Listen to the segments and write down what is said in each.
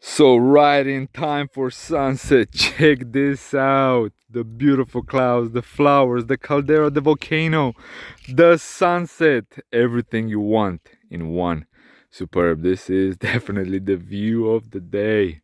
So right in time for sunset. Check this out. The beautiful clouds, the flowers, the caldera, the volcano, the sunset. Everything you want in one. Superb. This is definitely the view of the day.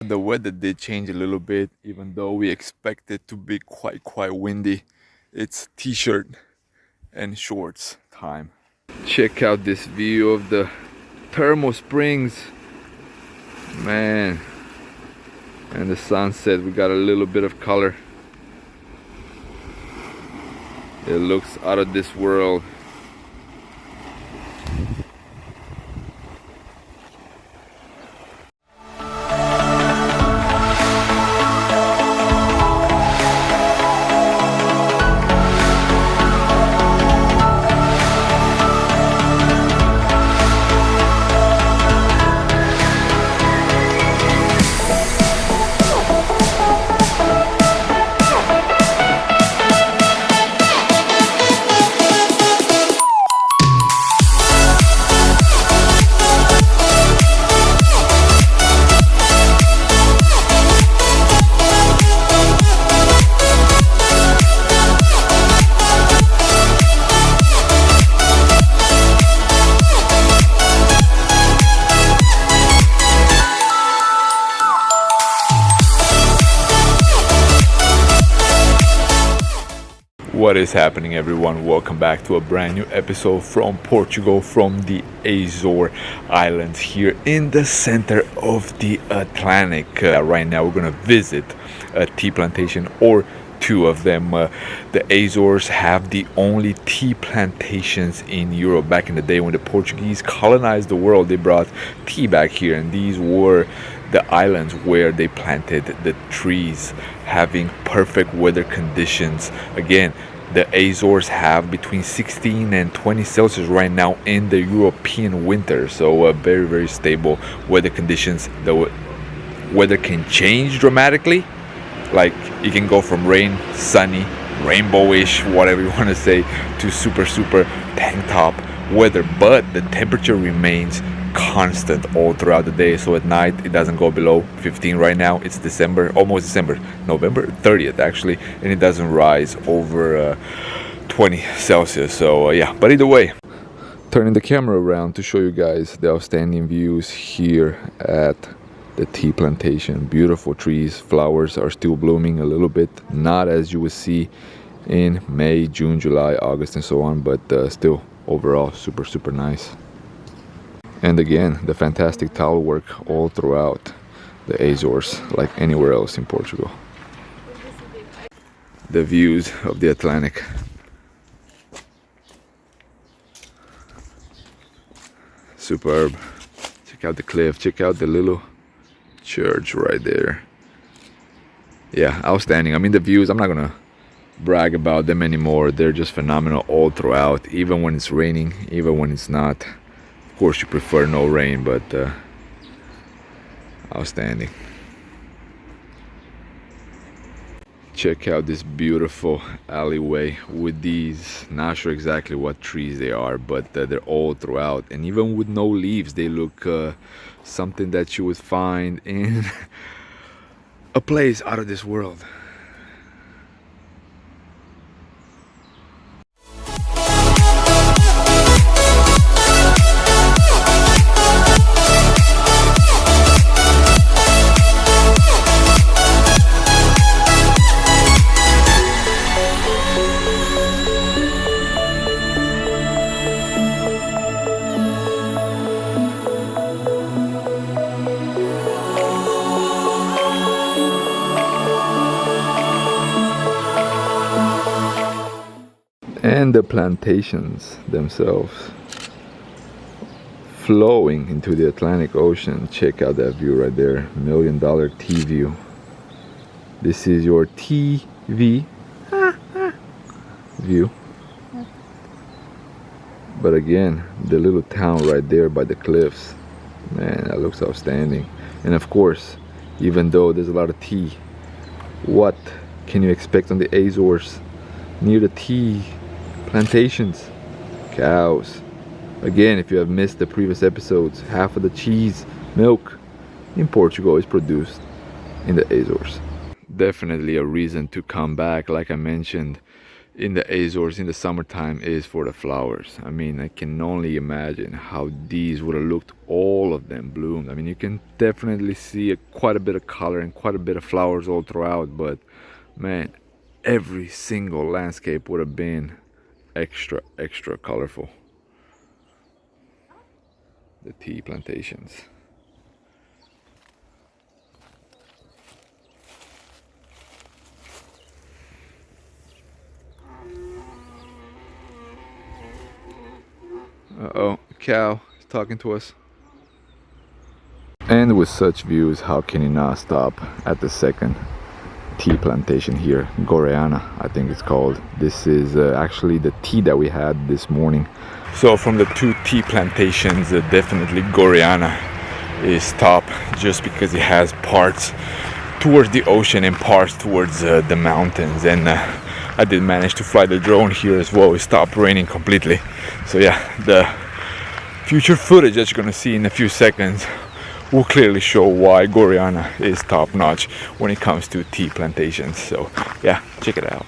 The weather did change a little bit, even though we expect it to be quite windy. It's t-shirt and shorts time. Check out this view of the thermal springs, man, and the sunset. We got a little bit of color. It looks out of this world. What is happening, everyone? Welcome back to a brand new episode from Portugal, from the Azores Islands, here in the center of the Atlantic. Right now we're going to visit a tea plantation, or two of them. The Azores have the only tea plantations in Europe. Back in the day when the Portuguese colonized the world, they brought tea back here, and these were the islands where they planted the trees, having perfect weather conditions. Again, the Azores have between 16 and 20 Celsius right now in the European winter, so very stable weather conditions. The weather can change dramatically, like it can go from rain, sunny, rainbowish, whatever you want to say, to super tank top weather, but the temperature remains constant all throughout the day. So at night it doesn't go below 15. Right now it's December, almost December, November 30th actually, and it doesn't rise over 20 Celsius. So yeah, but either way, turning the camera around to show you guys the outstanding views here at the tea plantation. Beautiful trees, flowers are still blooming a little bit, not as you would see in May, June, July, August and so on, but still overall super nice. And again, the fantastic tile work all throughout the Azores, like anywhere else in Portugal. The views of the Atlantic. Superb. Check out the cliff, check out the little church right there. Yeah, outstanding. I mean, the views, I'm not gonna brag about them anymore. They're just phenomenal all throughout, even when it's raining, even when it's not. Of course you prefer no rain, but outstanding. Check out this beautiful alleyway with these, not sure exactly what trees they are, but they're all throughout, and even with no leaves they look something that you would find in a place out of this world. And the plantations themselves, flowing into the Atlantic Ocean. Check out that view right there, $1 million T view. This is your TV view. But again, the little town right there by the cliffs, man, that looks outstanding. And of course, even though there's a lot of tea, what can you expect on the Azores near the tea plantations? Cows. Again, if you have missed the previous episodes, half of the cheese, milk in Portugal is produced in the Azores. Definitely a reason to come back, like I mentioned, in the Azores in the summertime is for the flowers. I mean, I can only imagine how these would have looked, all of them bloomed. I mean, you can definitely see quite a bit of color and quite a bit of flowers all throughout, but man, every single landscape would have been extra colorful. The tea plantations. Uh-oh, a cow is talking to us. And with such views, how can you not stop at the second tea plantation here, Goreana, I think it's called. This is actually the tea that we had this morning. So from the two tea plantations, definitely Goreana is top, just because it has parts towards the ocean and parts towards the mountains. And I did manage to fly the drone here as well. It stopped raining completely. So yeah, the future footage that you're gonna see in a few seconds will clearly show why Goreana is top notch when it comes to tea plantations. So yeah, check it out.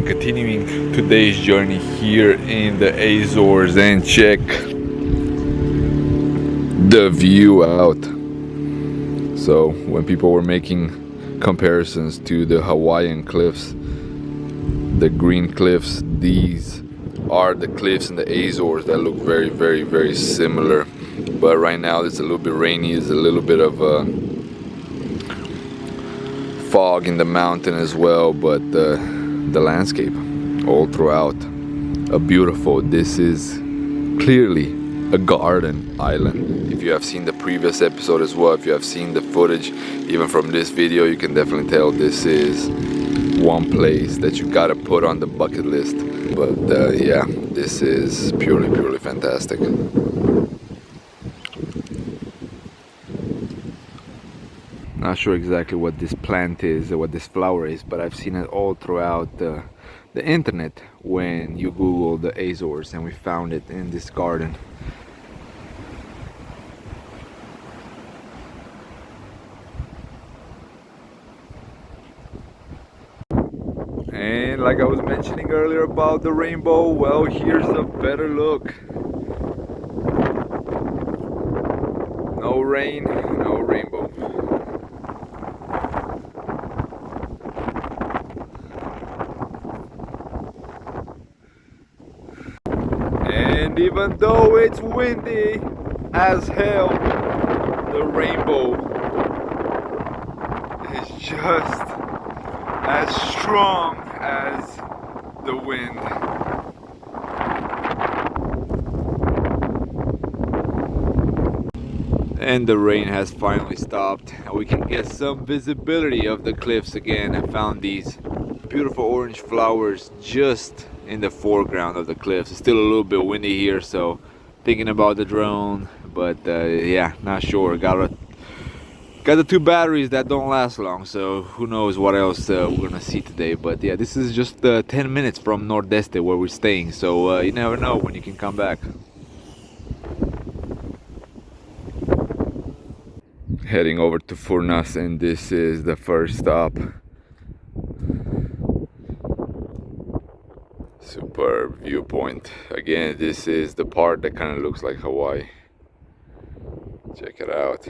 Continuing today's journey here in the Azores, and check the view out. So when people were making comparisons to the Hawaiian cliffs, the green cliffs, these are the cliffs in the Azores that look very similar. But right now it's a little bit rainy, it's a little bit of fog in the mountain as well, but the landscape all throughout a beautiful. This is clearly a garden island. If you have seen the previous episode as well, if you have seen the footage even from this video, you can definitely tell this is one place that you gotta put on the bucket list. But yeah, this is purely fantastic. Not sure exactly what this plant is or what this flower is, but I've seen it all throughout the internet when you Google the Azores, and we found it in this garden. And like I was mentioning earlier about the rainbow, well, here's a better look. No rain, no rainbow. And even though it's windy as hell, the rainbow is just as strong as the wind. And the rain has finally stopped, and we can get some visibility of the cliffs again. I found these beautiful orange flowers just in the foreground of the cliffs. It's still a little bit windy here, so thinking about the drone, but yeah, not sure. Got the two batteries that don't last long, so who knows what else we're gonna see today. But yeah, this is just 10 minutes from Nordeste where we're staying, so you never know when you can come back. Heading over to Furnas, and this is the first stop. Superb viewpoint. Again, this is the part that kind of looks like Hawaii. Check it out.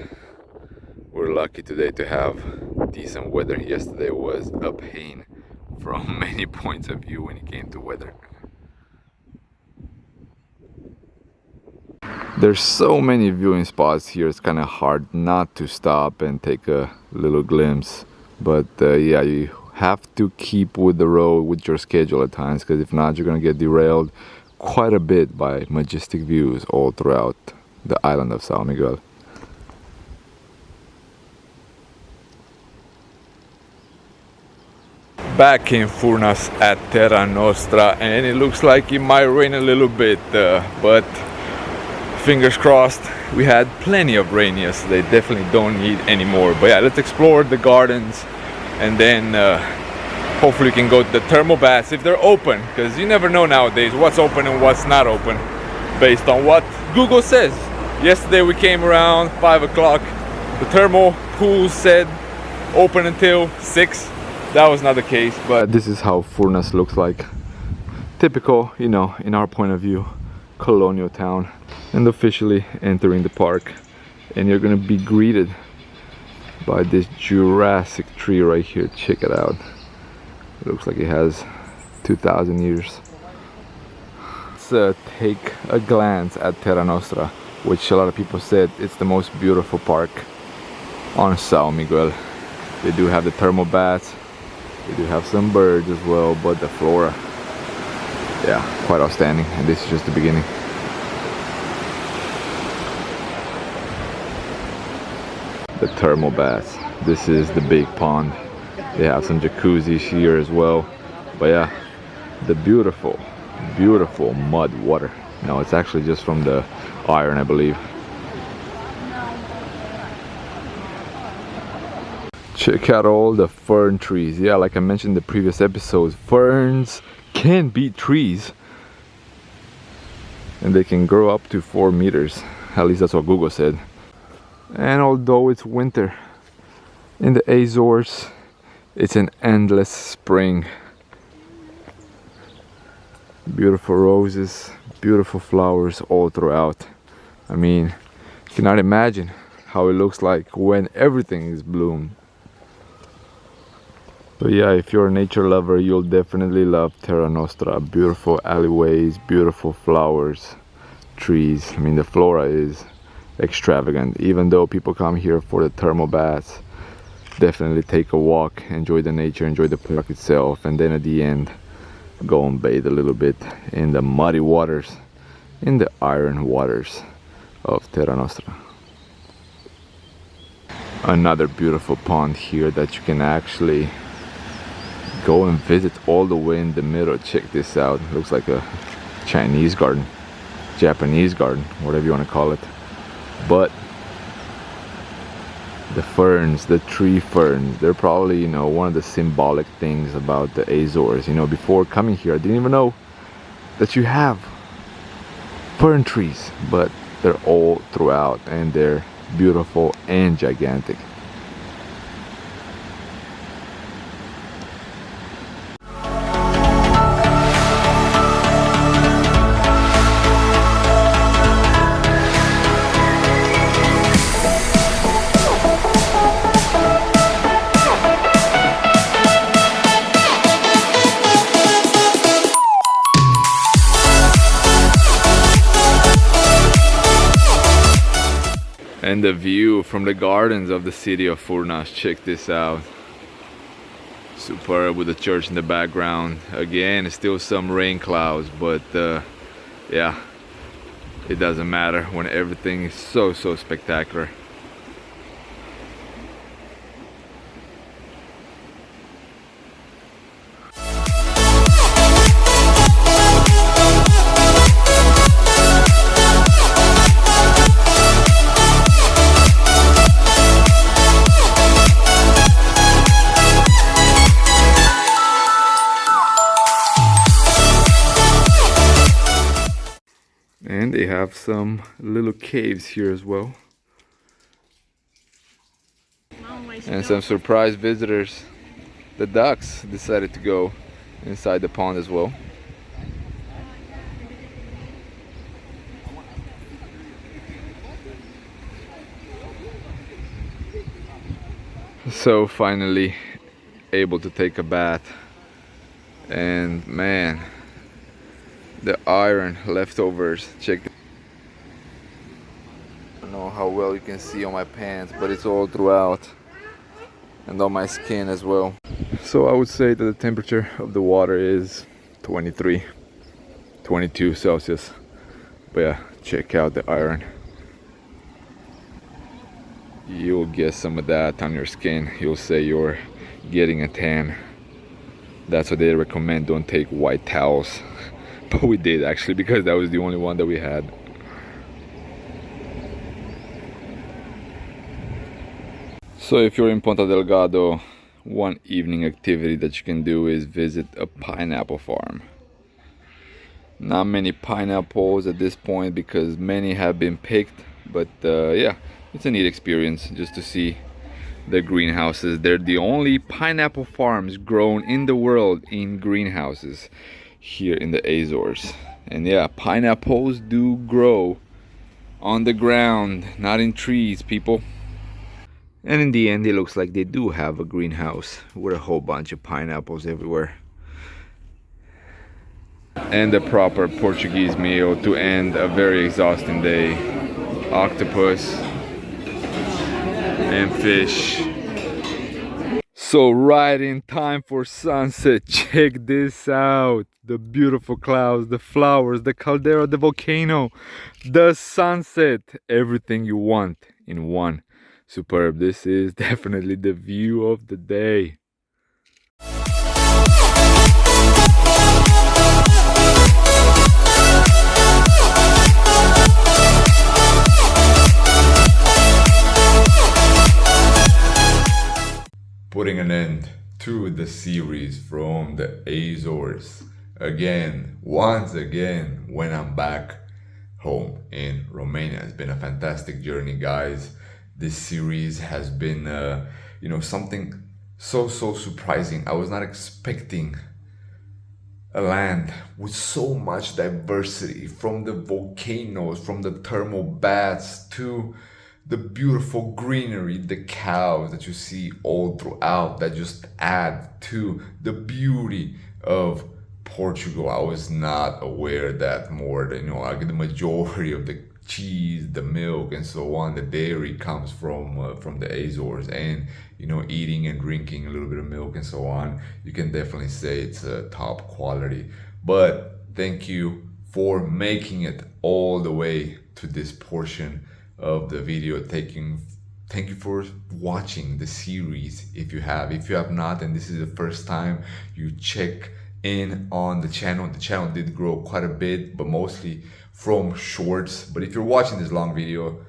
We're lucky today to have decent weather. Yesterday was a pain from many points of view when it came to weather. There's so many viewing spots here, it's kind of hard not to stop and take a little glimpse. But yeah, you have to keep with the road, with your schedule at times, because if not, you're gonna get derailed quite a bit by majestic views all throughout the island of São Miguel. Back in Furnas at Terra Nostra, and it looks like it might rain a little bit, but fingers crossed. We had plenty of rain yesterday, definitely don't need any more. But yeah, let's explore the gardens, and then hopefully we can go to the thermal baths if they're open, because you never know nowadays what's open and what's not open based on what Google says. Yesterday we came around 5 o'clock, the thermal pool said open until 6. That was not the case, but this is how Furnas looks like. Typical, you know, in our point of view, colonial town. And officially entering the park, and you're gonna be greeted by this Jurassic tree right here. Check it out. It looks like it has 2,000 years. Let's take a glance at Terra Nostra, which a lot of people said it's the most beautiful park on São Miguel. They do have the thermal baths, they do have some birds as well, but the flora, yeah, quite outstanding. And this is just the beginning. The thermal baths. This is the big pond. They have some jacuzzis here as well. But yeah, the beautiful, beautiful mud water. No, it's actually just from the iron, I believe. Check out all the fern trees. Yeah, like I mentioned in the previous episodes, ferns can beat trees, and they can grow up to 4 meters. At least that's what Google said. And although it's winter in the Azores, it's an endless spring. Beautiful roses, beautiful flowers all throughout. I mean, you cannot imagine how it looks like when everything is bloomed. But yeah, if you're a nature lover, you'll definitely love Terra Nostra. Beautiful alleyways, beautiful flowers, trees. I mean, the flora is extravagant. Even though people come here for the thermal baths, definitely take a walk, enjoy the nature, enjoy the park itself, and then at the end go and bathe a little bit in the muddy waters, in the iron waters of Terra Nostra. Another beautiful pond here that you can actually go and visit all the way in the middle. Check this out. It looks like a Chinese garden, Japanese garden, whatever you want to call it. But the ferns, the tree ferns, they're probably, you know, one of the symbolic things about the Azores. You know, before coming here, I didn't even know that you have fern trees, but they're all throughout, and they're beautiful and gigantic. And the view from the gardens of the city of Furnas, check this out. Superb, with the church in the background. Again, still some rain clouds, but yeah, it doesn't matter when everything is so spectacular. And they have some little caves here as well. And some surprise visitors. The ducks decided to go inside the pond as well. So finally able to take a bath, and man, the iron leftovers, check. I don't know how well you can see on my pants, but it's all throughout and on my skin as well. So I would say that the temperature of the water is 23, 22 Celsius. But yeah, check out the iron. You'll get some of that on your skin. You'll say you're getting a tan. That's what they recommend. Don't take white towels. But we did actually, because that was the only one that we had. So if you're in Ponta Delgado, one evening activity that you can do is visit a pineapple farm. Not many pineapples at this point because many have been picked, but yeah, it's a neat experience just to see the greenhouses. They're the only pineapple farms grown in the world in greenhouses here in the Azores. And yeah, pineapples do grow on the ground, not in trees, people. And in the end, it looks like they do have a greenhouse with a whole bunch of pineapples everywhere. And the proper Portuguese meal to end a very exhausting day. Octopus and fish. So right in time for sunset, check this out. The beautiful clouds, the flowers, the caldera, the volcano, the sunset, everything you want in one. Superb. This is definitely the view of the day. Putting an end to the series from the Azores again, once again, when I'm back home in Romania. It's been a fantastic journey, guys. This series has been, something so surprising. I was not expecting a land with so much diversity, from the volcanoes, from the thermal baths to the beautiful greenery, the cows that you see all throughout that just add to the beauty of Portugal. I was not aware that more than, like the majority of the cheese, the milk, and so on, the dairy comes from the Azores. And eating and drinking a little bit of milk and so on, you can definitely say it's top quality. But thank you for making it all the way to this portion of the video. Thank you for watching the series. If you have not, and this is the first time you check in on the channel did grow quite a bit, but mostly from shorts. But if you're watching this long video,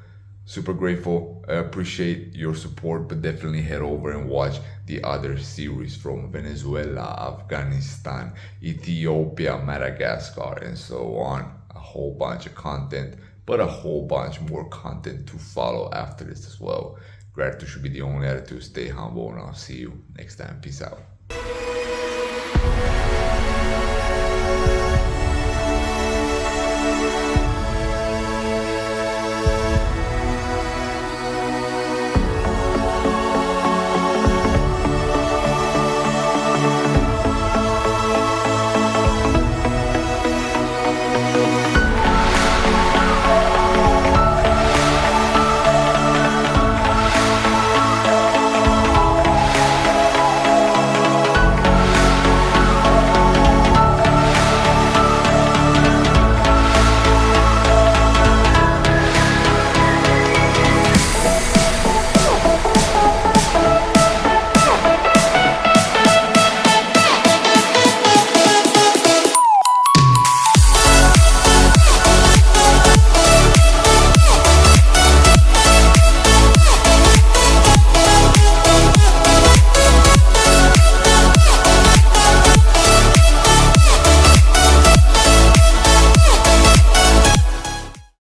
super grateful. I appreciate your support, but definitely head over and watch the other series from Venezuela, Afghanistan, Ethiopia, Madagascar, and so on. A whole bunch of content, but a whole bunch more content to follow after this as well. Gratitude should be the only attitude. Stay humble, and I'll see you next time. Peace out.